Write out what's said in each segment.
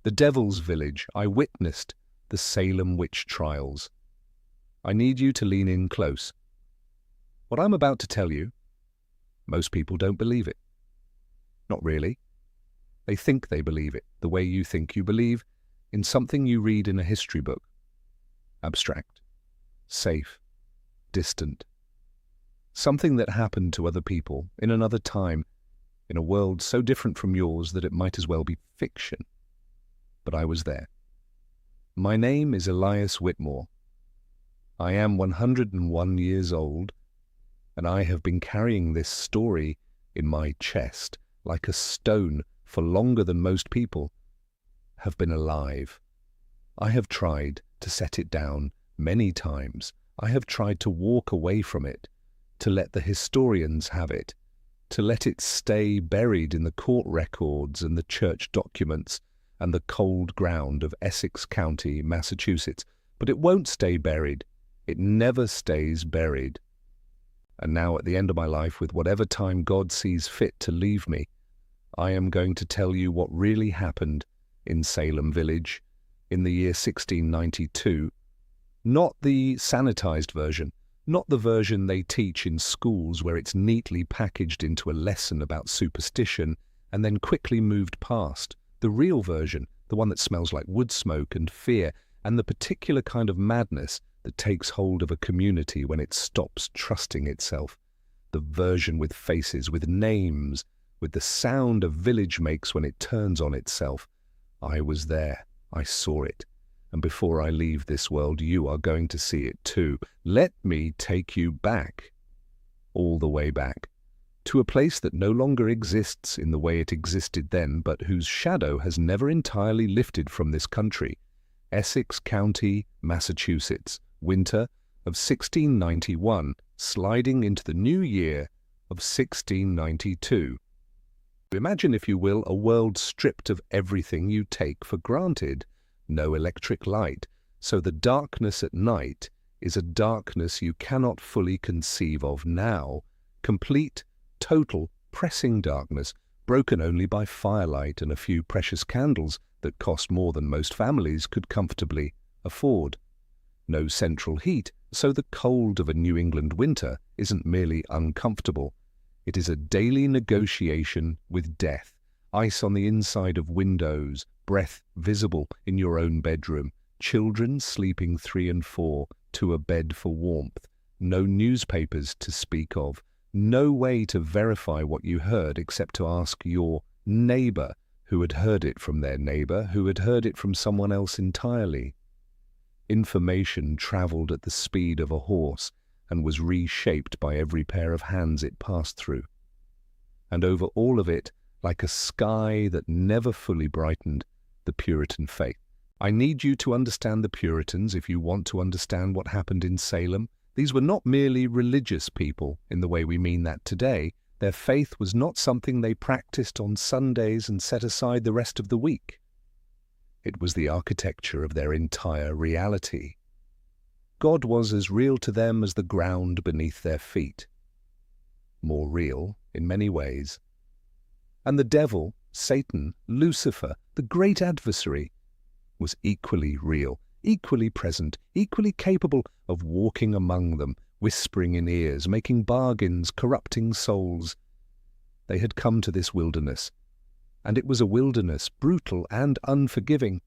The Devil's Village. I witnessed the Salem Witch Trials. I need you to lean in close. What I'm about to tell you, most people don't believe it. Not really. They think they believe it, the way you think you believe in something you read in a history book. Abstract, safe, distant. Something that happened to other people in another time, in a world so different from yours that it might as well be fiction. But I was there. My name is Elias Whitmore. I am 101 years old, and I have been carrying this story in my chest like a stone for longer than most people have been alive. I have tried to set it down many times. I have tried to walk away from it, to let the historians have it, to let it stay buried in the court records and the church documents and the cold ground of Essex County, Massachusetts. But it won't stay buried. It never stays buried. And now at the end of my life, with whatever time God sees fit to leave me, I am going to tell you what really happened in Salem Village in the year 1692. Not the sanitized version, not the version they teach in schools where it's neatly packaged into a lesson about superstition and then quickly moved past. The real version, the one that smells like wood smoke and fear and the particular kind of madness that takes hold of a community when it stops trusting itself. The version with faces, with names, with the sound a village makes when it turns on itself. I was there. I saw it. And before I leave this world, you are going to see it too. Let me take you back, all the way back, to a place that no longer exists in the way it existed then, but whose shadow has never entirely lifted from this country. Essex County, Massachusetts, winter of 1691, sliding into the new year of 1692. Imagine, if you will, a world stripped of everything you take for granted. No electric light, so the darkness at night is a darkness you cannot fully conceive of now. Complete, total, pressing darkness, broken only by firelight and a few precious candles that cost more than most families could comfortably afford. No central heat, so the cold of a New England winter isn't merely uncomfortable. It is a daily negotiation with death. Ice on the inside of windows, breath visible in your own bedroom, children sleeping 3 and 4 to a bed for warmth, no newspapers to speak of, no way to verify what you heard except to ask your neighbor who had heard it from their neighbor who had heard it from someone else entirely. Information traveled at the speed of a horse and was reshaped by every pair of hands it passed through. And over all of it, like a sky that never fully brightened, the Puritan faith. I need you to understand the Puritans if you want to understand what happened in Salem. These were not merely religious people in the way we mean that today. Their faith was not something they practiced on Sundays and set aside the rest of the week. It was the architecture of their entire reality. God was as real to them as the ground beneath their feet. More real in many ways. And the devil, Satan, Lucifer, the great adversary, was equally real, equally present, equally capable of walking among them, whispering in ears, making bargains, corrupting souls. They had come to this wilderness, and it was a wilderness brutal and unforgiving,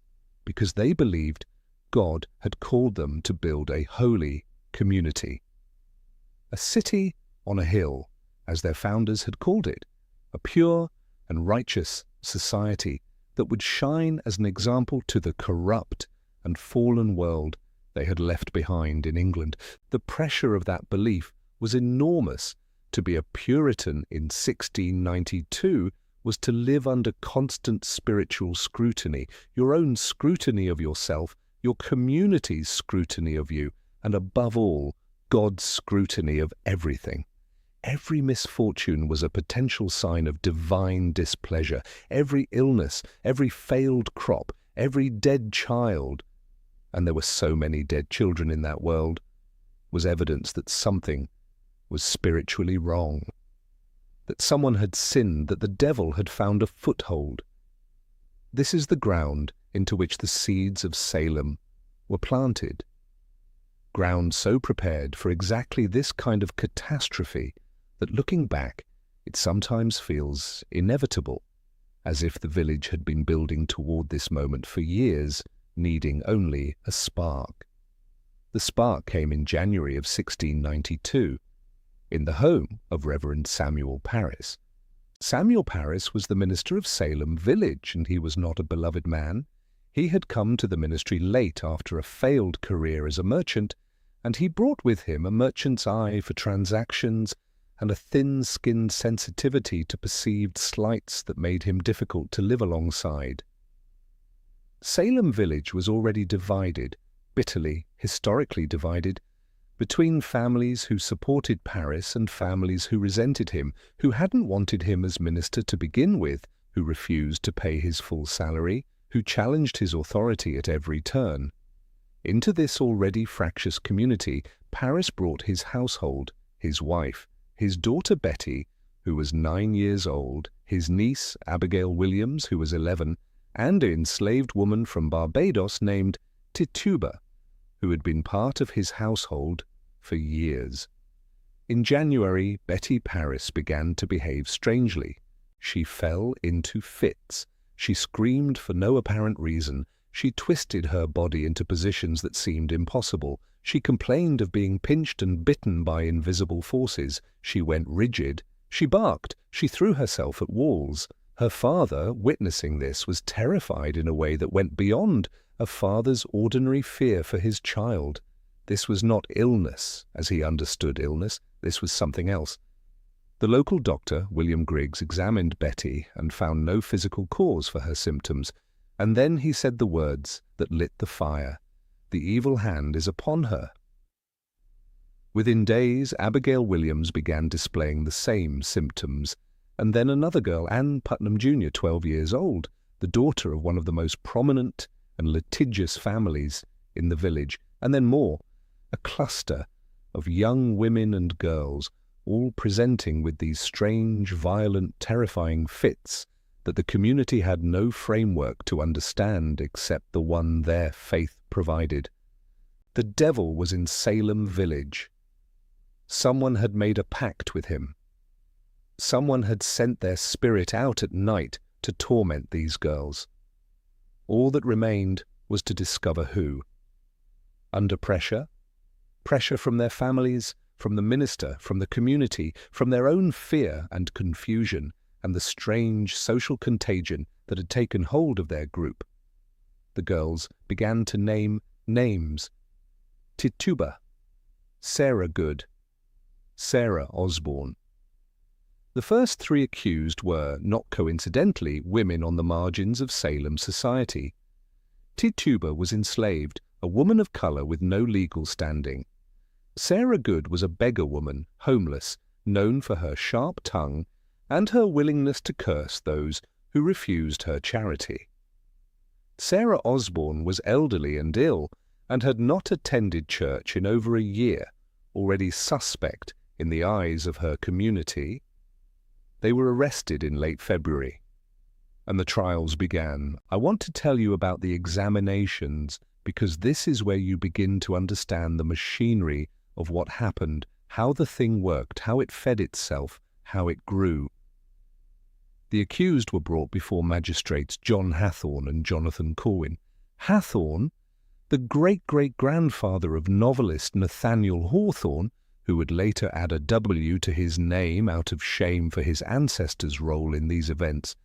because they believed God had called them to build a holy community. A city on a hill, as their founders had called it, a pure and righteous society that would shine as an example to the corrupt and fallen world they had left behind in England. The pressure of that belief was enormous. To be a Puritan in 1692 was to live under constant spiritual scrutiny, your own scrutiny of yourself, your community's scrutiny of you, and above all, God's scrutiny of everything. Every misfortune was a potential sign of divine displeasure. Every illness, every failed crop, every dead child, and there were so many dead children in that world, was evidence that something was spiritually wrong, that someone had sinned, that the devil had found a foothold. This is the ground into which the seeds of Salem were planted. Ground so prepared for exactly this kind of catastrophe that looking back, it sometimes feels inevitable, as if the village had been building toward this moment for years, needing only a spark. The spark came in January of 1692, in the home of Reverend Samuel Parris. Samuel Parris was the minister of Salem Village, and he was not a beloved man. He had come to the ministry late after a failed career as a merchant, and he brought with him a merchant's eye for transactions and a thin-skinned sensitivity to perceived slights that made him difficult to live alongside. Salem Village was already divided, bitterly, historically divided, between families who supported Parris and families who resented him, who hadn't wanted him as minister to begin with, who refused to pay his full salary, who challenged his authority at every turn. Into this already fractious community, Parris brought his household, his wife, his daughter Betty, who was 9 years old, his niece Abigail Williams, who was 11, and an enslaved woman from Barbados named Tituba, who had been part of his household for years. In January, Betty Parris began to behave strangely. She fell into fits. She screamed for no apparent reason. She twisted her body into positions that seemed impossible. She complained of being pinched and bitten by invisible forces. She went rigid. She barked. She threw herself at walls. Her father, witnessing this, was terrified in a way that went beyond a father's ordinary fear for his child. This was not illness, as he understood illness. This was something else. The local doctor, William Griggs, examined Betty and found no physical cause for her symptoms, and then he said the words that lit the fire. The evil hand is upon her. Within days, Abigail Williams began displaying the same symptoms, and then another girl, Ann Putnam Jr., 12 years old, the daughter of one of the most prominent and litigious families in the village, and then more, a cluster of young women and girls, all presenting with these strange, violent, terrifying fits that the community had no framework to understand except the one their faith provided. The devil was in Salem Village. Someone had made a pact with him. Someone had sent their spirit out at night to torment these girls. All that remained was to discover who. Under pressure from their families, from the minister, from the community, from their own fear and confusion, and the strange social contagion that had taken hold of their group. The girls began to name names. Tituba, Sarah Good, Sarah Osborne. The first 3 accused were, not coincidentally, women on the margins of Salem society. Tituba was enslaved, a woman of color with no legal standing. Sarah Good was a beggar woman, homeless, known for her sharp tongue and her willingness to curse those who refused her charity. Sarah Osborne was elderly and ill, and had not attended church in over a year, already suspect in the eyes of her community. They were arrested in late February, and the trials began. I want to tell you about the examinations, because this is where you begin to understand the machinery of what happened, how the thing worked, how it fed itself, how it grew. The accused were brought before magistrates John Hathorne and Jonathan Corwin. Hathorne, the great-great-grandfather of novelist Nathaniel Hawthorne, who would later add a W to his name out of shame for his ancestors' role in these events,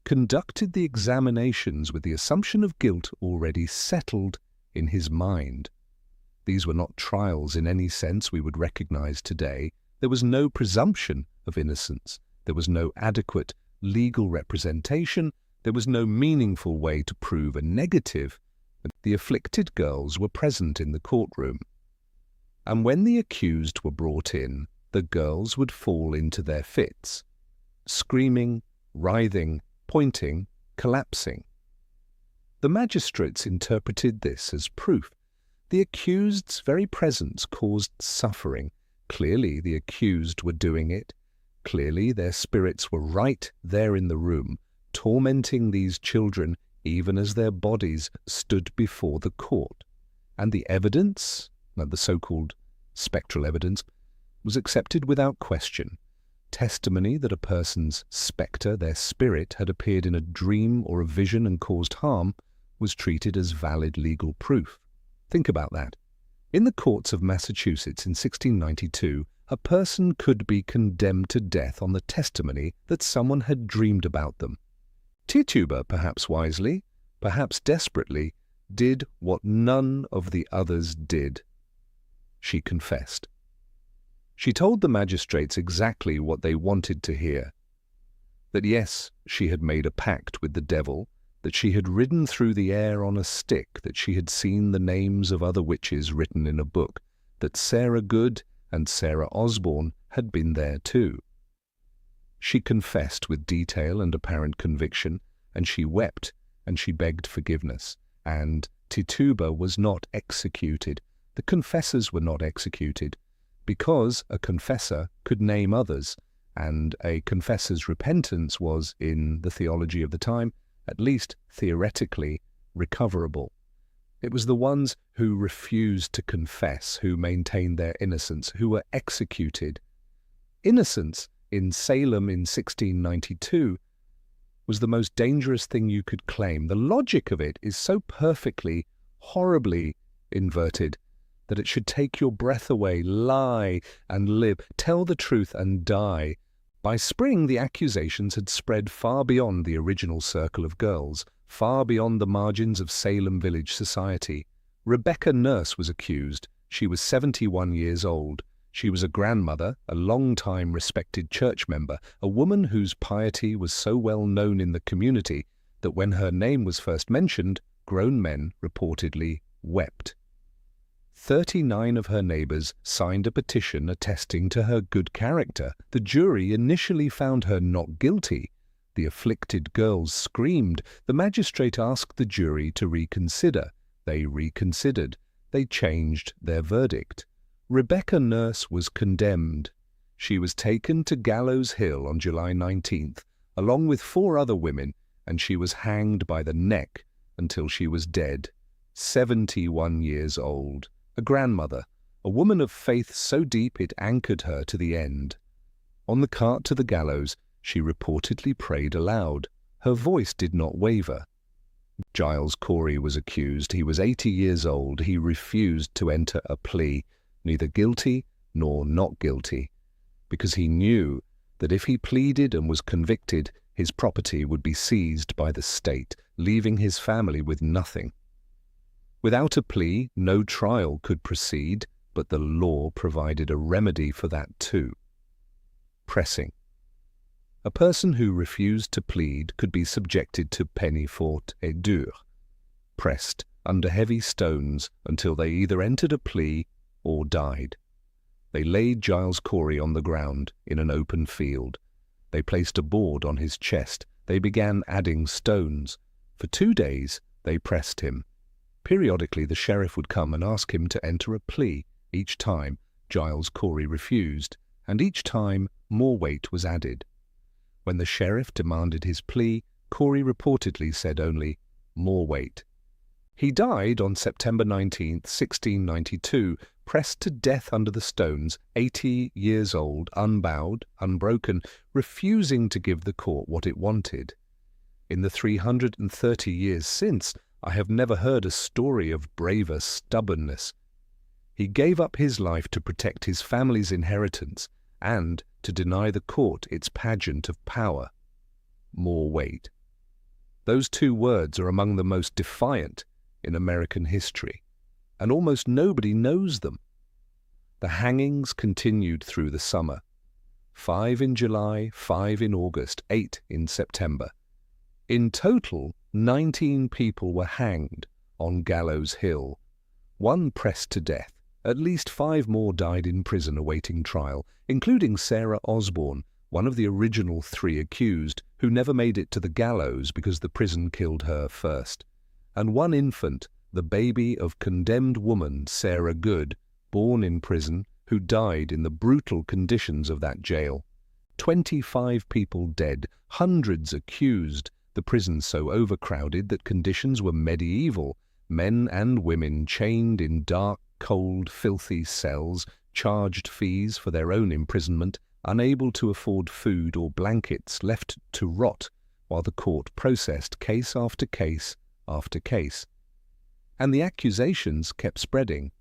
conducted the examinations with the assumption of guilt already settled in his mind. These were not trials in any sense we would recognize today. There was no presumption of innocence. There was no adequate legal representation. There was no meaningful way to prove a negative. The afflicted girls were present in the courtroom. And when the accused were brought in, the girls would fall into their fits, screaming, writhing, pointing, collapsing. The magistrates interpreted this as proof. The accused's very presence caused suffering. Clearly the accused were doing it. Clearly their spirits were right there in the room, tormenting these children even as their bodies stood before the court. And the evidence, the so-called spectral evidence, was accepted without question. Testimony that a person's spectre, their spirit, had appeared in a dream or a vision and caused harm was treated as valid legal proof. Think about that. In the courts of Massachusetts in 1692, a person could be condemned to death on the testimony that someone had dreamed about them. Tituba, perhaps wisely, perhaps desperately, did what none of the others did. She confessed. She told the magistrates exactly what they wanted to hear. That yes, she had made a pact with the devil, that she had ridden through the air on a stick, that she had seen the names of other witches written in a book, that Sarah Good and Sarah Osborne had been there too. She confessed with detail and apparent conviction, and she wept, and she begged forgiveness. And Tituba was not executed. The confessors were not executed, because a confessor could name others, and a confessor's repentance was, in the theology of the time, at least theoretically, recoverable. It was the ones who refused to confess, who maintained their innocence, who were executed. Innocence in Salem in 1692 was the most dangerous thing you could claim. The logic of it is so perfectly, horribly inverted that it should take your breath away. Lie and live, tell the truth and die. By spring, the accusations had spread far beyond the original circle of girls, far beyond the margins of Salem Village society. Rebecca Nurse was accused. She was 71 years old. She was a grandmother, a long-time respected church member, a woman whose piety was so well known in the community that when her name was first mentioned, grown men reportedly wept. 39 of her neighbors signed a petition attesting to her good character. The jury initially found her not guilty. The afflicted girls screamed. The magistrate asked the jury to reconsider. They reconsidered. They changed their verdict. Rebecca Nurse was condemned. She was taken to Gallows Hill on July 19th, along with 4 other women, and she was hanged by the neck until she was dead, 71 years old. A grandmother, a woman of faith so deep it anchored her to the end. On the cart to the gallows, she reportedly prayed aloud. Her voice did not waver. Giles Corey was accused. He was 80 years old. He refused to enter a plea, neither guilty nor not guilty, because he knew that if he pleaded and was convicted, his property would be seized by the state, leaving his family with nothing. Without a plea, no trial could proceed, but the law provided a remedy for that too. Pressing. A person who refused to plead could be subjected to peine forte et dure, pressed under heavy stones until they either entered a plea or died. They laid Giles Corey on the ground in an open field. They placed a board on his chest. They began adding stones. For 2 days they pressed him. Periodically the sheriff would come and ask him to enter a plea. Each time Giles Corey refused, and each time more weight was added. When the sheriff demanded his plea, Corey reportedly said only, "More weight." He died on September 19, 1692, pressed to death under the stones, 80 years old, unbowed, unbroken, refusing to give the court what it wanted. In the 330 years since, I have never heard a story of braver stubbornness. He gave up his life to protect his family's inheritance and to deny the court its pageant of power. More weight. Those 2 words are among the most defiant in American history, and almost nobody knows them. The hangings continued through the summer. 5 in July, 5 in August, 8 in September. In total, 19 people were hanged on Gallows Hill. 1 pressed to death. At least 5 more died in prison awaiting trial, including Sarah Osborne, one of the original 3 accused, who never made it to the gallows because the prison killed her first. And 1 infant, the baby of condemned woman Sarah Good, born in prison, who died in the brutal conditions of that jail. 25 people dead, hundreds accused, the prisons so overcrowded that conditions were medieval, men and women chained in dark, cold, filthy cells, charged fees for their own imprisonment, unable to afford food or blankets, left to rot while the court processed case after case after case. And the accusations kept spreading.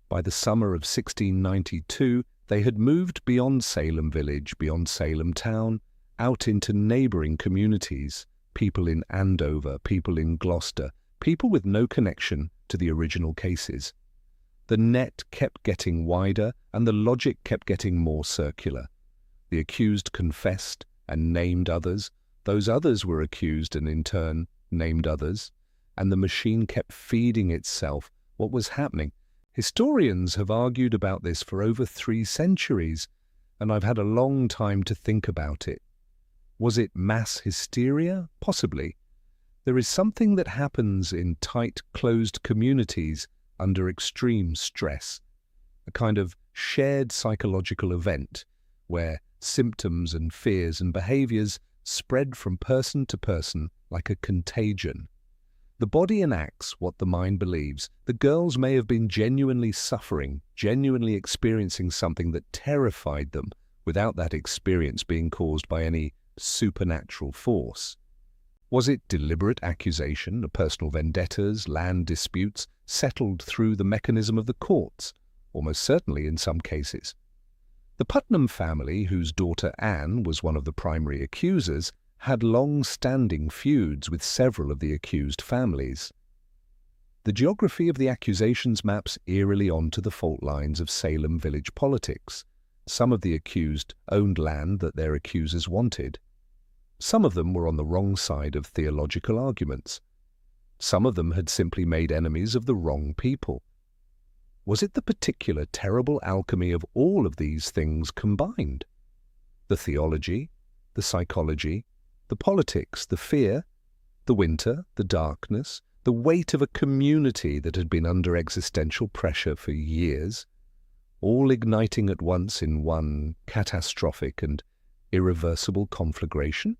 By the summer of 1692, they had moved beyond Salem Village, beyond Salem town, out into neighbouring communities, people in Andover, people in Gloucester, people with no connection to the original cases. The net kept getting wider and the logic kept getting more circular. The accused confessed and named others. Those others were accused and in turn named others. And the machine kept feeding itself what was happening. Historians have argued about this for over 3 centuries, and I've had a long time to think about it. Was it mass hysteria? Possibly. There is something that happens in tight, closed communities under extreme stress, a kind of shared psychological event where symptoms and fears and behaviors spread from person to person like a contagion. The body enacts what the mind believes. The girls may have been genuinely suffering, genuinely experiencing something that terrified them without that experience being caused by any supernatural force. Was it deliberate accusation, personal vendettas, land disputes, settled through the mechanism of the courts? Almost certainly in some cases. The Putnam family, whose daughter Anne was one of the primary accusers, had long-standing feuds with several of the accused families. The geography of the accusations maps eerily onto the fault lines of Salem Village politics. Some of the accused owned land that their accusers wanted. Some of them were on the wrong side of theological arguments. Some of them had simply made enemies of the wrong people. Was it the particular terrible alchemy of all of these things combined? The theology, the psychology, the politics, the fear, the winter, the darkness, the weight of a community that had been under existential pressure for years, all igniting at once in one catastrophic and irreversible conflagration?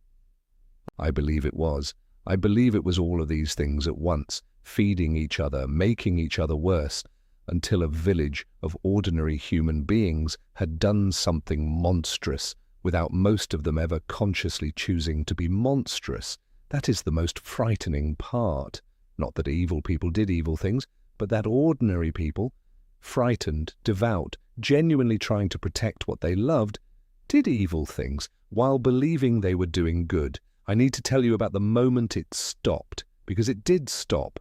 I believe it was. I believe it was all of these things at once, feeding each other, making each other worse, until a village of ordinary human beings had done something monstrous, without most of them ever consciously choosing to be monstrous. That is the most frightening part. Not that evil people did evil things, but that ordinary people, frightened, devout, genuinely trying to protect what they loved, did evil things while believing they were doing good. I need to tell you about the moment it stopped, because it did stop.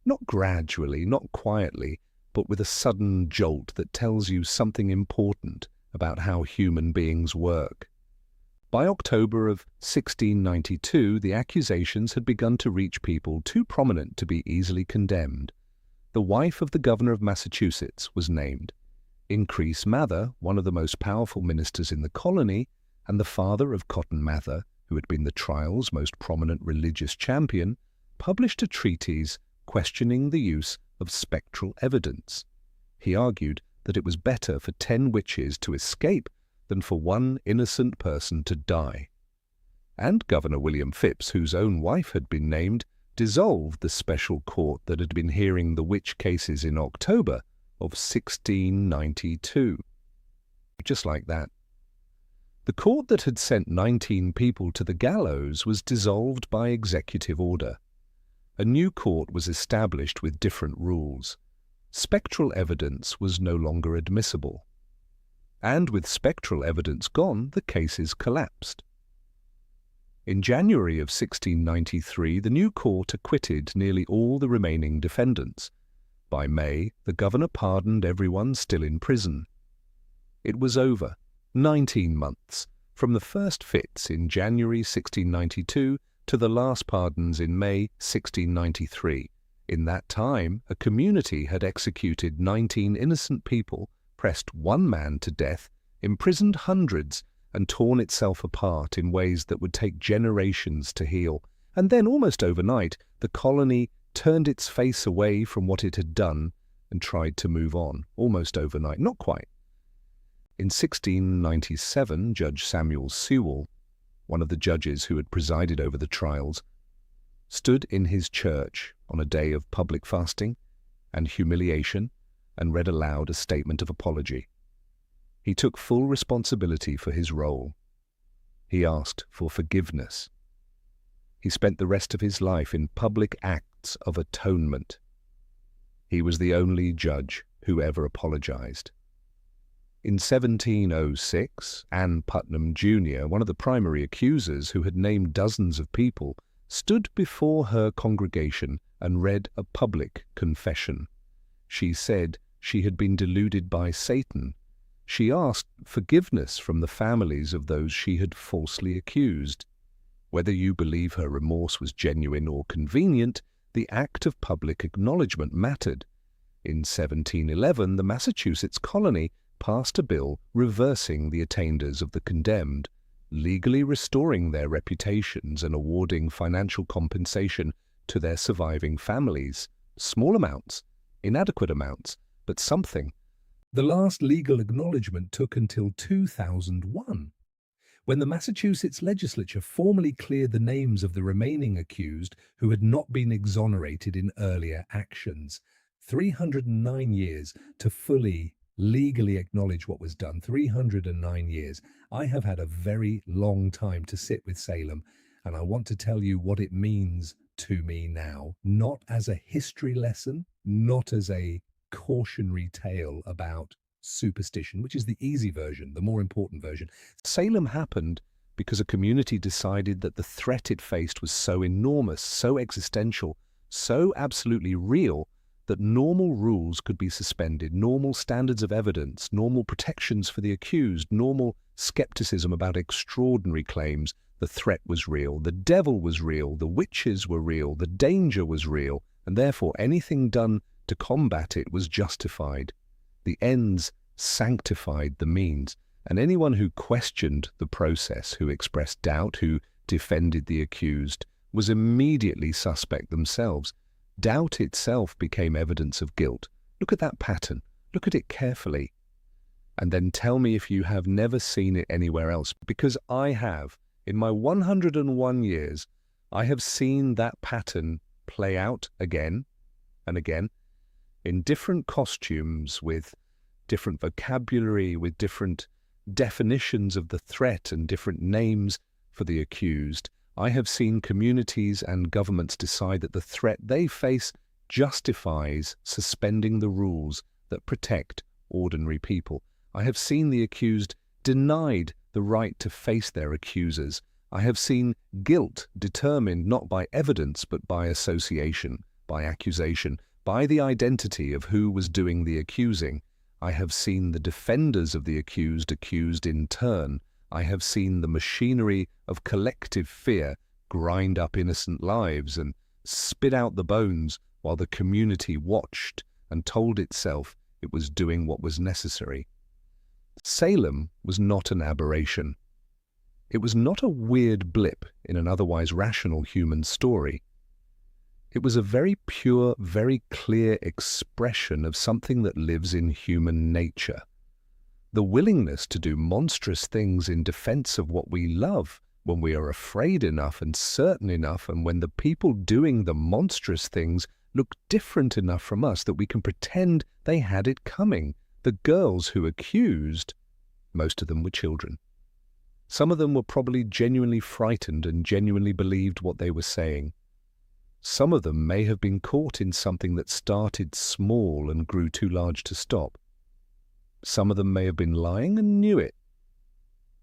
Not gradually, not quietly, but with a sudden jolt that tells you something important about how human beings work. By October of 1692, the accusations had begun to reach people too prominent to be easily condemned. The wife of the governor of Massachusetts was named. Increase Mather, one of the most powerful ministers in the colony, and the father of Cotton Mather, who had been the trial's most prominent religious champion, published a treatise questioning the use of spectral evidence. He argued that it was better for 10 witches to escape than for one innocent person to die. And Governor William Phips, whose own wife had been named, dissolved the special court that had been hearing the witch cases in October of 1692. Just like that. The court that had sent 19 people to the gallows was dissolved by executive order. A new court was established with different rules. Spectral evidence was no longer admissible. And with spectral evidence gone, the cases collapsed. In January of 1693, the new court acquitted nearly all the remaining defendants. By May, the governor pardoned everyone still in prison. It was over, 19 months, from the first fits in January 1692 to the last pardons in May 1693. In that time, a community had executed 19 innocent people, pressed one man to death, imprisoned hundreds, and torn itself apart in ways that would take generations to heal. And then, almost overnight, the colony turned its face away from what it had done and tried to move on. Almost overnight, not quite. In 1697, Judge Samuel Sewall, one of the judges who had presided over the trials, stood in his church on a day of public fasting and humiliation and read aloud a statement of apology. He took full responsibility for his role. He asked for forgiveness. He spent the rest of his life in public acts of atonement. He was the only judge who ever apologized. In 1706, Ann Putnam Jr., one of the primary accusers who had named dozens of people, stood before her congregation and read a public confession. She said she had been deluded by Satan. She asked forgiveness from the families of those she had falsely accused. Whether you believe her remorse was genuine or convenient, the act of public acknowledgement mattered. In 1711, the Massachusetts colony passed a bill reversing the attainders of the condemned, legally restoring their reputations and awarding financial compensation to their surviving families. Small amounts, inadequate amounts, but something. The last legal acknowledgement took until 2001, when the Massachusetts legislature formally cleared the names of the remaining accused who had not been exonerated in earlier actions. 309 years to fully legally acknowledge what was done. 309 years. I have had a very long time to sit with Salem, and I want to tell you what it means to me now, not as a history lesson, not as a cautionary tale about superstition, which is the easy version, the more important version. Salem happened because a community decided that the threat it faced was so enormous, so existential, so absolutely real, that normal rules could be suspended, normal standards of evidence, normal protections for the accused, normal skepticism about extraordinary claims. The threat was real, the devil was real, the witches were real, the danger was real, and therefore anything done to combat it was justified. The ends sanctified the means, and anyone who questioned the process, who expressed doubt, who defended the accused, was immediately suspect themselves. Doubt itself became evidence of guilt. Look at that pattern. Look at it carefully. And then tell me if you have never seen it anywhere else, because I have. In my 101 years, I have seen that pattern play out again and again in different costumes, with different vocabulary, with different definitions of the threat and different names for the accused. I have seen communities and governments decide that the threat they face justifies suspending the rules that protect ordinary people. I have seen the accused denied the right to face their accusers. I have seen guilt determined not by evidence but by association, by accusation, by the identity of who was doing the accusing. I have seen the defenders of the accused accused in turn. I have seen the machinery of collective fear grind up innocent lives and spit out the bones while the community watched and told itself it was doing what was necessary. Salem was not an aberration. It was not a weird blip in an otherwise rational human story. It was a very pure, very clear expression of something that lives in human nature. The willingness to do monstrous things in defense of what we love, when we are afraid enough and certain enough, and when the people doing the monstrous things look different enough from us that we can pretend they had it coming. The girls who accused, most of them were children. Some of them were probably genuinely frightened and genuinely believed what they were saying. Some of them may have been caught in something that started small and grew too large to stop. Some of them may have been lying and knew it.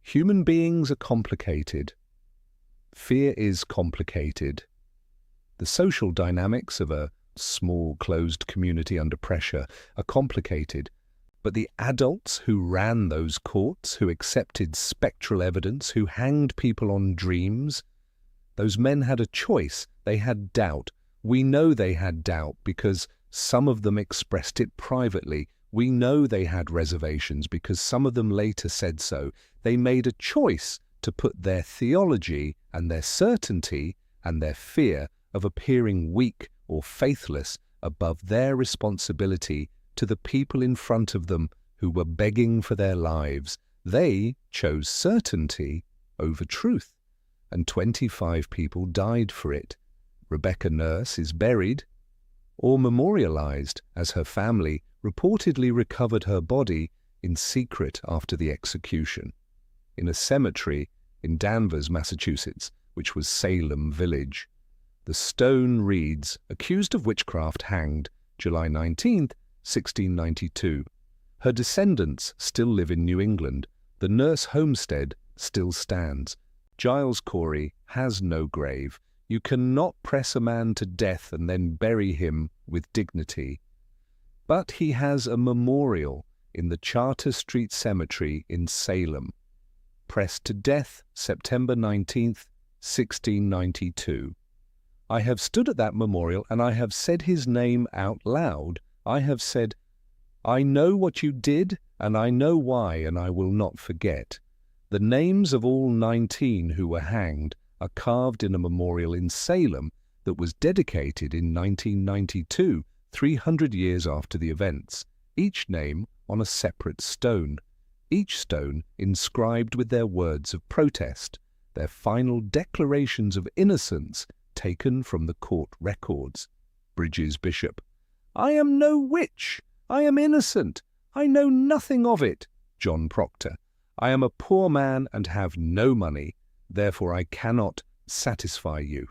Human beings are complicated. Fear is complicated. The social dynamics of a small, closed community under pressure are complicated. But the adults who ran those courts, who accepted spectral evidence, who hanged people on dreams, those men had a choice. They had doubt. We know they had doubt because some of them expressed it privately. We know they had reservations because some of them later said so. They made a choice to put their theology and their certainty and their fear of appearing weak or faithless above their responsibility to the people in front of them who were begging for their lives. They chose certainty over truth, and 25 people died for it. Rebecca Nurse, is buried or memorialized as her family reportedly recovered her body in secret after the execution, in a cemetery in Danvers, Massachusetts, which was Salem Village. The stone reads, "Accused of witchcraft hanged July 19th, 1692. Her descendants still live in New England. The Nurse homestead still stands. Giles Corey has no grave. You cannot press a man to death and then bury him with dignity. But he has a memorial in the Charter Street Cemetery in Salem. Pressed to death September 19th, 1692. I have stood at that memorial and I have said his name out loud. I have said, 'I know what you did and I know why, and I will not forget.' The names of all 19 who were hanged are carved in a memorial in Salem that was dedicated in 1992, 300 years after the events, each name on a separate stone, each stone inscribed with their words of protest, their final declarations of innocence taken from the court records. Bridges Bishop: "I am no witch. I am innocent. I know nothing of it." John Proctor: "I am a poor man and have no money. Therefore I cannot satisfy you."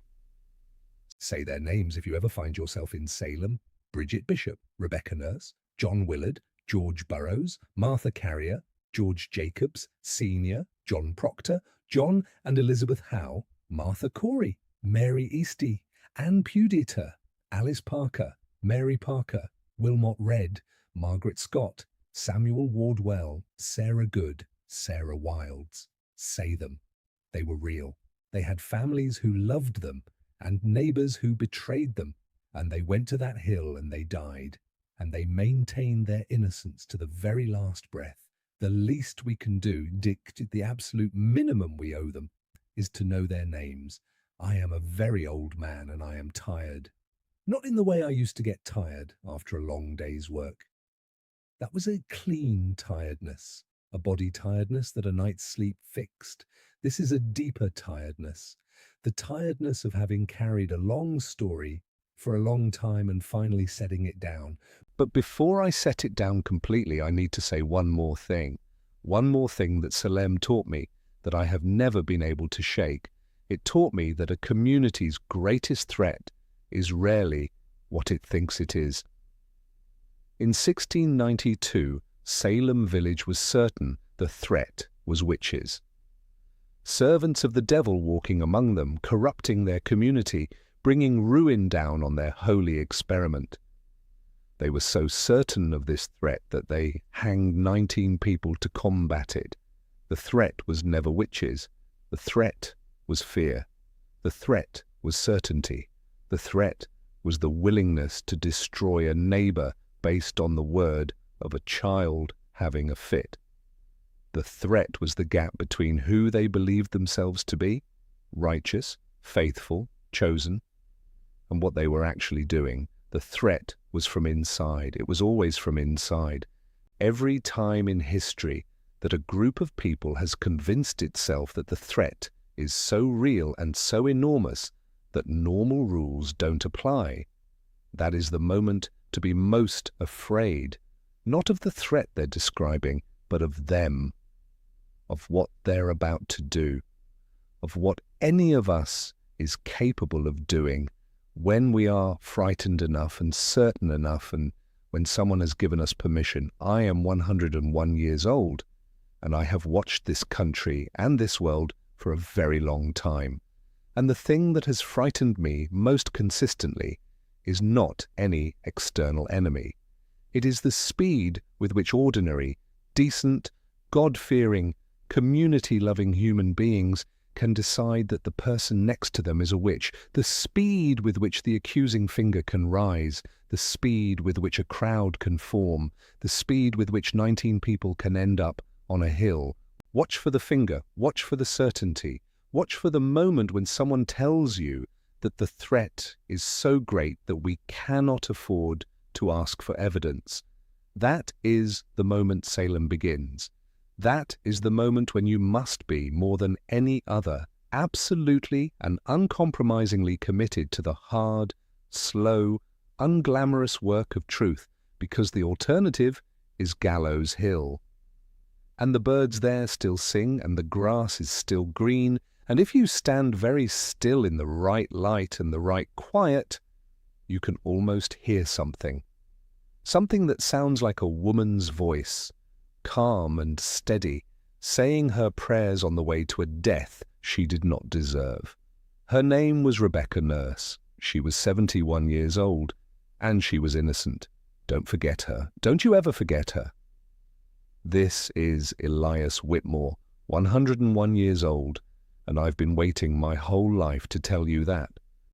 Say their names if you ever find yourself in Salem: Bridget Bishop, Rebecca Nurse, John Willard, George Burroughs, Martha Carrier, George Jacobs, Sr., John Proctor, John and Elizabeth Howe, Martha Corey, Mary Eastie, Anne Puditer, Alice Parker, Mary Parker, Wilmot Redd, Margaret Scott, Samuel Wardwell, Sarah Good, Sarah Wilds. Say them. They were real. They had families who loved them and neighbors who betrayed them, and they went to that hill and they died, and they maintained their innocence to the very last breath. The least we can do, the absolute minimum we owe them, is to know their names. I am a very old man and I am tired. Not in the way I used to get tired after a long day's work. That was a clean tiredness, a body tiredness that a night's sleep fixed. This is a deeper tiredness, the tiredness of having carried a long story for a long time and finally setting it down. But before I set it down completely, I need to say one more thing that Salem taught me that I have never been able to shake. It taught me that a community's greatest threat is rarely what it thinks it is. In 1692, Salem Village was certain the threat was witches. Servants of the devil walking among them, corrupting their community, bringing ruin down on their holy experiment. They were so certain of this threat that they hanged 19 people to combat it. The threat was never witches. The threat was fear. The threat was certainty. The threat was the willingness to destroy a neighbor based on the word of a child having a fit. The threat was the gap between who they believed themselves to be, righteous, faithful, chosen, and what they were actually doing. The threat was from inside. It was always from inside. Every time in history that a group of people has convinced itself that the threat is so real and so enormous that normal rules don't apply, that is the moment to be most afraid, not of the threat they're describing, but of them, of what they're about to do, of what any of us is capable of doing when we are frightened enough and certain enough, and when someone has given us permission. I am 101 years old, and I have watched this country and this world for a very long time. And the thing that has frightened me most consistently is not any external enemy. It is the speed with which ordinary, decent, God-fearing, community-loving human beings can decide that the person next to them is a witch, the speed with which the accusing finger can rise, the speed with which a crowd can form, the speed with which 19 people can end up on a hill. Watch for the finger, watch for the certainty, watch for the moment when someone tells you that the threat is so great that we cannot afford to ask for evidence. That is the moment Salem begins. That is the moment when you must be, more than any other, absolutely and uncompromisingly committed to the hard, slow, unglamorous work of truth, because the alternative is Gallows Hill. And the birds there still sing, and the grass is still green, and if you stand very still in the right light and the right quiet, you can almost hear something. Something that sounds like a woman's voice, calm and steady, saying her prayers on the way to a death she did not deserve. Her name was Rebecca Nurse. She was 71 years old, and she was innocent. Don't forget her. Don't you ever forget her. This is Elias Whitmore, 101 years old, and I've been waiting my whole life to tell you that.